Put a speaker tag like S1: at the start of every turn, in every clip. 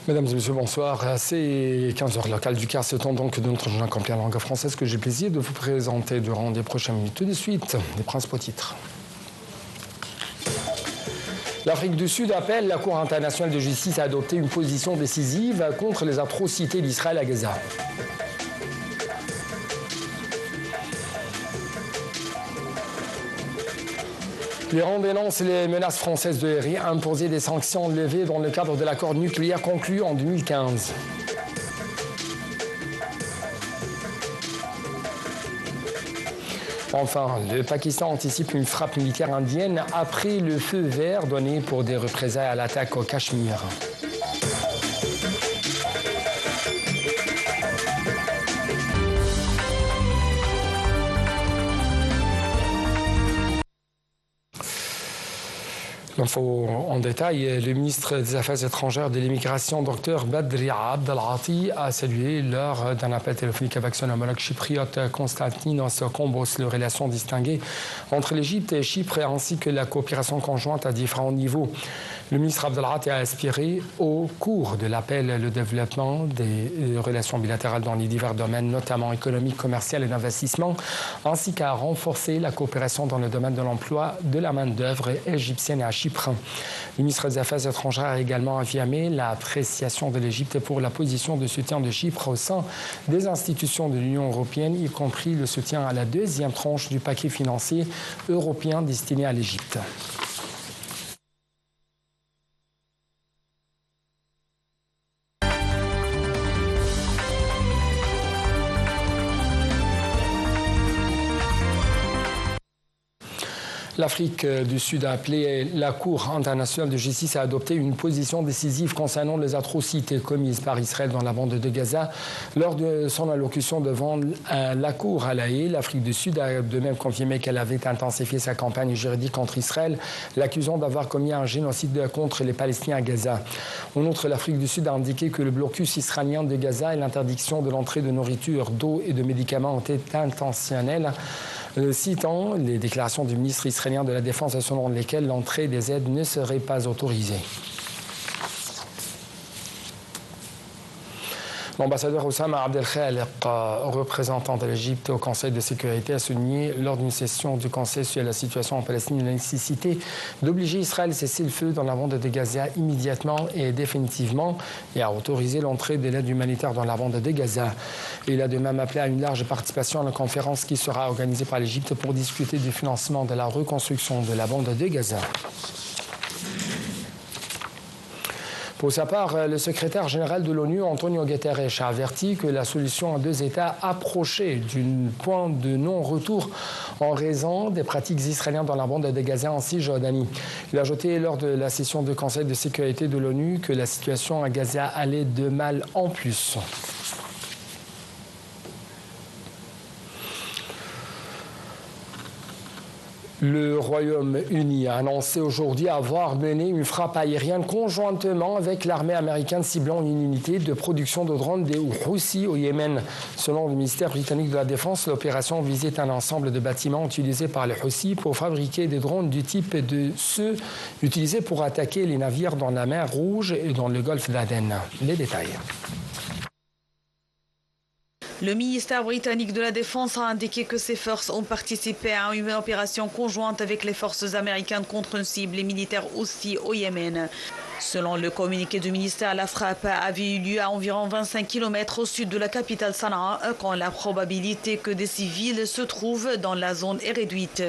S1: Mesdames et messieurs, bonsoir. C'est 15h local du Caire. C'est temps donc de notre journal complet en langue française que j'ai plaisir de vous présenter durant les prochaines minutes. Tout de suite, les principaux titres. L'Afrique du Sud appelle la Cour internationale de justice à adopter une position décisive contre les atrocités d'Israël à Gaza. L'Iran dénonce les menaces françaises de imposer des sanctions levées dans le cadre de l'accord nucléaire conclu en 2015. Enfin, le Pakistan anticipe une frappe militaire indienne après le feu vert donné pour des représailles à l'attaque au Cachemire. L'info en détail, le ministre des Affaires étrangères et de l'immigration, Dr Badri Abdelati, a salué lors d'un appel téléphonique avec son homologue chypriote Konstantinos Kombos les relations distinguées entre l'Égypte et Chypre ainsi que la coopération conjointe à différents niveaux. Le ministre Abdelati a aspiré au cours de l'appel le développement des relations bilatérales dans les divers domaines, notamment économiques, commercial et d'investissement, ainsi qu'à renforcer la coopération dans le domaine de l'emploi de la main-d'œuvre égyptienne et à Chypre. Le ministre des Affaires étrangères a également affirmé l'appréciation de l'Égypte pour la position de soutien de Chypre au sein des institutions de l'Union européenne, y compris le soutien à la deuxième tranche du paquet financier européen destiné à l'Égypte. L'Afrique du Sud a appelé la Cour internationale de justice à adopter une position décisive concernant les atrocités commises par Israël dans la bande de Gaza. Lors de son allocution devant la Cour à La Haye, l'Afrique du Sud a de même confirmé qu'elle avait intensifié sa campagne juridique contre Israël, l'accusant d'avoir commis un génocide contre les Palestiniens à Gaza. En outre, l'Afrique du Sud a indiqué que le blocus israélien de Gaza et l'interdiction de l'entrée de nourriture, d'eau et de médicaments ont été intentionnels, citant les déclarations du ministre israélien de la Défense selon lesquelles l'entrée des aides ne serait pas autorisée. L'ambassadeur Oussama Abdelkhaliq, représentant de l'Égypte au Conseil de sécurité, a souligné lors d'une session du Conseil sur la situation en Palestine la nécessité d'obliger Israël à cesser le feu dans la bande de Gaza immédiatement et définitivement et à autoriser l'entrée de l'aide humanitaire dans la bande de Gaza. Il a de même appelé à une large participation à la conférence qui sera organisée par l'Égypte pour discuter du financement de la reconstruction de la bande de Gaza. Pour sa part, le secrétaire général de l'ONU, Antonio Guterres, a averti que la solution à deux États approchait d'une point de non-retour en raison des pratiques israéliennes dans la bande de Gaza en Cisjordanie. Il a ajouté lors de la session du Conseil de sécurité de l'ONU que la situation à Gaza allait de mal en plus. Le Royaume-Uni a annoncé aujourd'hui avoir mené une frappe aérienne conjointement avec l'armée américaine ciblant une unité de production de drones des Houthis au Yémen. Selon le ministère britannique de la Défense, l'opération visait un ensemble de bâtiments utilisés par les Houthis pour fabriquer des drones du type de ceux utilisés pour attaquer les navires dans la mer Rouge et dans le golfe d'Aden. Les détails.
S2: Le ministère britannique de la Défense a indiqué que ses forces ont participé à une opération conjointe avec les forces américaines contre une cible militaire aussi au Yémen. Selon le communiqué du ministère, la frappe avait eu lieu à environ 25 km au sud de la capitale Sanaa, quand la probabilité que des civils se trouvent dans la zone est réduite.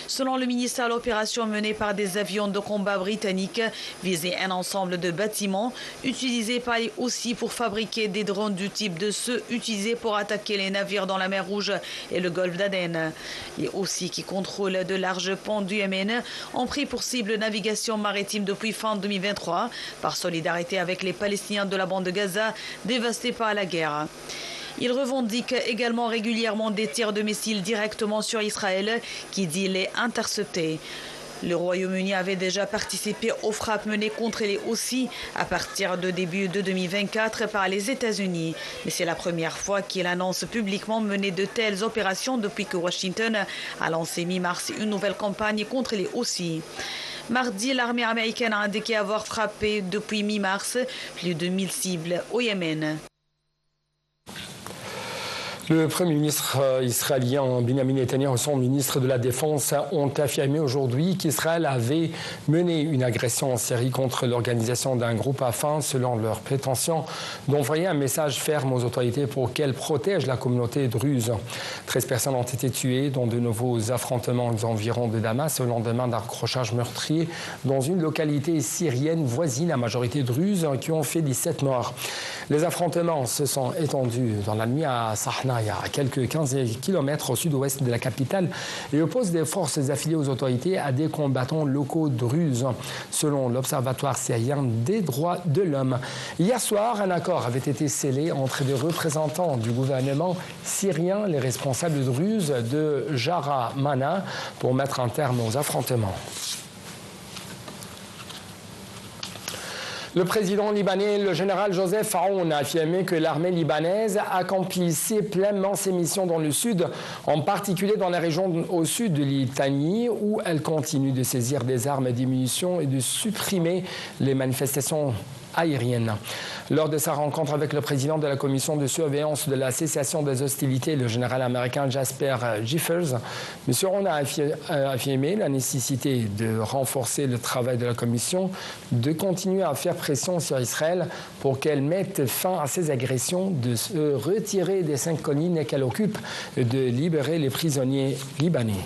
S2: Selon le ministère, l'opération menée par des avions de combat britanniques visait un ensemble de bâtiments utilisés par les Houthis pour fabriquer des drones du type de ceux utilisés pour attaquer les navires dans la mer Rouge et le golfe d'Aden. Les Houthis, qui contrôlent de larges ponts du Yémen, ont pris pour cible navigation maritime depuis fin 2023 par solidarité avec les Palestiniens de la bande de Gaza dévastés par la guerre. Il revendique également régulièrement des tirs de missiles directement sur Israël, qui dit les intercepter. Le Royaume-Uni avait déjà participé aux frappes menées contre les Houthis à partir de début de 2024 par les États-Unis. Mais c'est la première fois qu'il annonce publiquement mener de telles opérations depuis que Washington a lancé mi-mars une nouvelle campagne contre les Houthis. Mardi, l'armée américaine a indiqué avoir frappé depuis mi-mars plus de 1000 cibles au Yémen.
S1: Le Premier ministre israélien Benjamin Netanyahu et son ministre de la Défense ont affirmé aujourd'hui qu'Israël avait mené une agression en Syrie contre l'organisation d'un groupe afin, selon leurs prétentions, d'envoyer un message ferme aux autorités pour qu'elles protègent la communauté druze. 13 personnes ont été tuées dans de nouveaux affrontements aux environs de Damas au lendemain d'un accrochage meurtrier dans une localité syrienne voisine, la majorité druze, qui ont fait 17 morts. Les affrontements se sont étendus dans la nuit à Sahnaya, à quelques 15 km au sud-ouest de la capitale, et opposent des forces affiliées aux autorités à des combattants locaux druzes, selon l'Observatoire syrien des droits de l'homme. Hier soir, un accord avait été scellé entre des représentants du gouvernement syrien, les responsables druzes de Jara Mana, pour mettre un terme aux affrontements. Le président libanais, le général Joseph Aoun, a affirmé que l'armée libanaise accomplissait pleinement ses missions dans le sud, en particulier dans la région au sud de Litanie, où elle continue de saisir des armes et des munitions et de supprimer les manifestations aérienne. Lors de sa rencontre avec le président de la commission de surveillance de la cessation des hostilités, le général américain Jasper Jeffers, M. Aoun a affirmé la nécessité de renforcer le travail de la commission, de continuer à faire pression sur Israël pour qu'elle mette fin à ses agressions, de se retirer des 5 collines qu'elle occupe et de libérer les prisonniers libanais.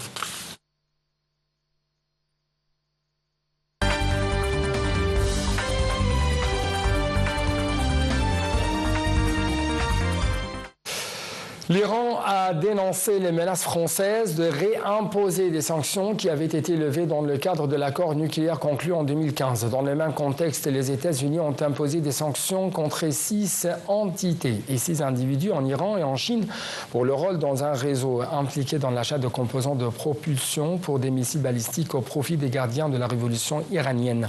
S1: L'Iran a dénoncé les menaces françaises de réimposer des sanctions qui avaient été levées dans le cadre de l'accord nucléaire conclu en 2015. Dans le même contexte, les États-Unis ont imposé des sanctions contre 6 entités et 6 individus en Iran et en Chine pour leur rôle dans un réseau impliqué dans l'achat de composants de propulsion pour des missiles balistiques au profit des gardiens de la révolution iranienne.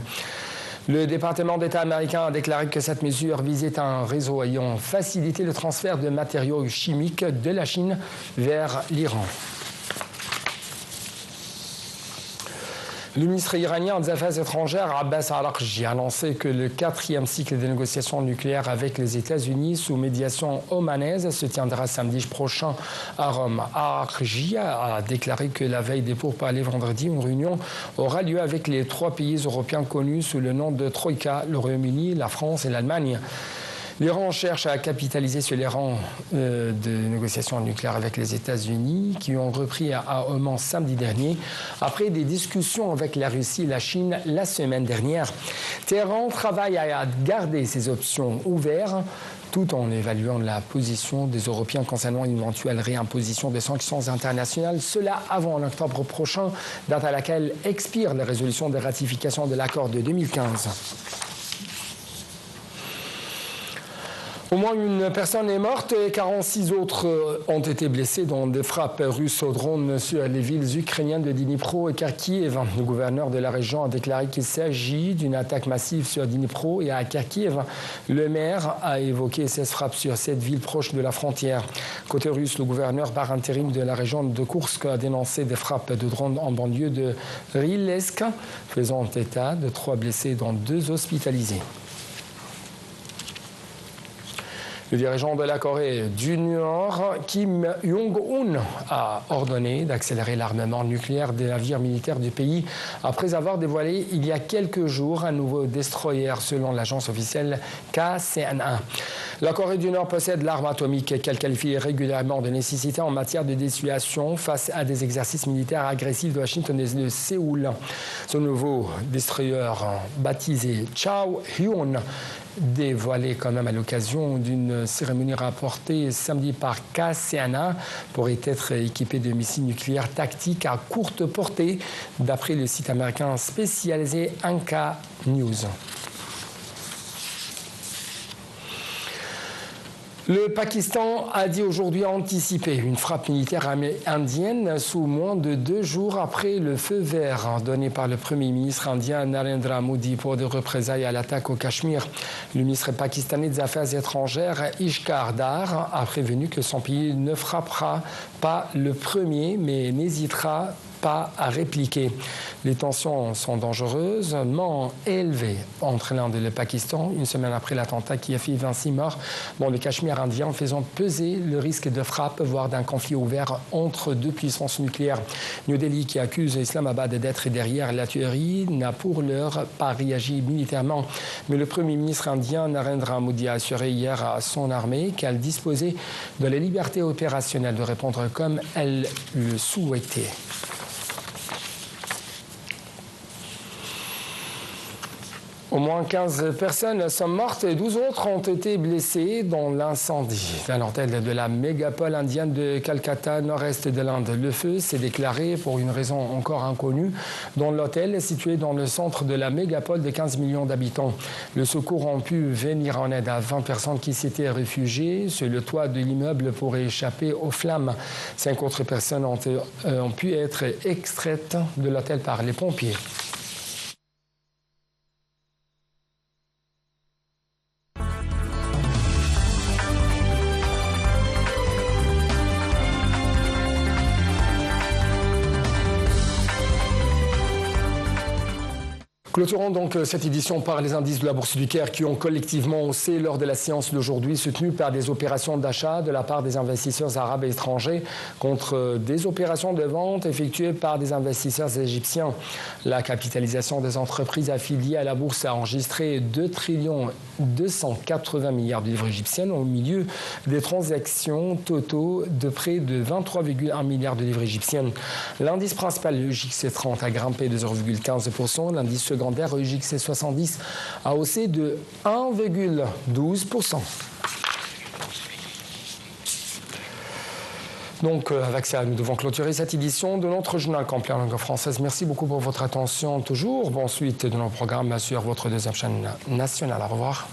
S1: Le département d'État américain a déclaré que cette mesure visait un réseau ayant facilité le transfert de matériaux chimiques de la Chine vers l'Iran. Le ministre iranien des Affaires étrangères, Abbas Araghchi, a annoncé que le 4e cycle des négociations nucléaires avec les États-Unis sous médiation omanaise se tiendra samedi prochain à Rome. Araghchi a déclaré que la veille des pourparlers vendredi, une réunion aura lieu avec les 3 pays européens connus sous le nom de Troïka, le Royaume-Uni, la France et l'Allemagne. L'Iran cherche à capitaliser sur les rangs de négociations nucléaires avec les États-Unis qui ont repris à Oman samedi dernier après des discussions avec la Russie et la Chine la semaine dernière. Téhéran travaille à garder ses options ouvertes tout en évaluant la position des Européens concernant une éventuelle réimposition des sanctions internationales, cela avant l'octobre prochain, date à laquelle expire la résolution de ratification de l'accord de 2015. Au moins une personne est morte et 46 autres ont été blessés dans des frappes russes au drone sur les villes ukrainiennes de Dnipro et Kharkiv. Le gouverneur de la région a déclaré qu'il s'agit d'une attaque massive sur Dnipro et à Kharkiv. Le maire a évoqué 16 frappes sur cette ville proche de la frontière. Côté russe, le gouverneur par intérim de la région de Koursk a dénoncé des frappes de drones en banlieue de Rylesk, faisant état de 3 blessés dont 2 hospitalisés. Le dirigeant de la Corée du Nord, Kim Jong-un, a ordonné d'accélérer l'armement nucléaire des navires militaires du pays après avoir dévoilé il y a quelques jours un nouveau destroyer selon l'agence officielle KCNA. La Corée du Nord possède l'arme atomique qu'elle qualifie régulièrement de nécessité en matière de dissuasion face à des exercices militaires agressifs de Washington et de Séoul. Ce nouveau destroyer, baptisé Chao Hyun, dévoilé quand même à l'occasion d'une cérémonie rapportée samedi par KCNA, pourrait être équipé de missiles nucléaires tactiques à courte portée, d'après le site américain spécialisé Anka News. Le Pakistan a dit aujourd'hui anticiper une frappe militaire indienne sous moins de 2 jours après le feu vert donné par le Premier ministre indien Narendra Modi pour des représailles à l'attaque au Cachemire. Le ministre pakistanais des Affaires étrangères Ishkar Dar a prévenu que son pays ne frappera pas le premier mais n'hésitera pas à répliquer. Les tensions sont dangereusement élevées entre l'Inde et le Pakistan, une semaine après l'attentat qui a fait 26 morts dans le Cachemire indien, faisant peser le risque de frappe, voire d'un conflit ouvert entre deux puissances nucléaires. New Delhi, qui accuse Islamabad d'être derrière la tuerie, n'a pour l'heure pas réagi militairement. Mais le Premier ministre indien Narendra Modi a assuré hier à son armée qu'elle disposait de la liberté opérationnelle de répondre comme elle le souhaitait. Au moins 15 personnes sont mortes et 12 autres ont été blessées dans l'incendie d'un hôtel de la mégapole indienne de Calcutta, nord-est de l'Inde. Le feu s'est déclaré pour une raison encore inconnue dans l'hôtel situé dans le centre de la mégapole de 15 millions d'habitants. Le secours a pu venir en aide à 20 personnes qui s'étaient réfugiées sur le toit de l'immeuble pour échapper aux flammes. 5 autres personnes ont pu être extraites de l'hôtel par les pompiers. Clôturons donc cette édition par les indices de la Bourse du Caire qui ont collectivement haussé lors de la séance d'aujourd'hui, soutenus par des opérations d'achat de la part des investisseurs arabes et étrangers contre des opérations de vente effectuées par des investisseurs égyptiens. La capitalisation des entreprises affiliées à la Bourse a enregistré 2 280 milliards de livres égyptiennes au milieu des transactions totaux de près de 23,1 milliards de livres égyptiennes. L'indice principal, le JXC30, a grimpé de 0,15%. L'indice secondaire, le JXC70, a haussé de 1,12%. Donc, avec ça, nous devons clôturer cette édition de notre journal complet en langue française. Merci beaucoup pour votre attention toujours. Bonne suite de nos programmes sur votre deuxième chaîne nationale. Au revoir.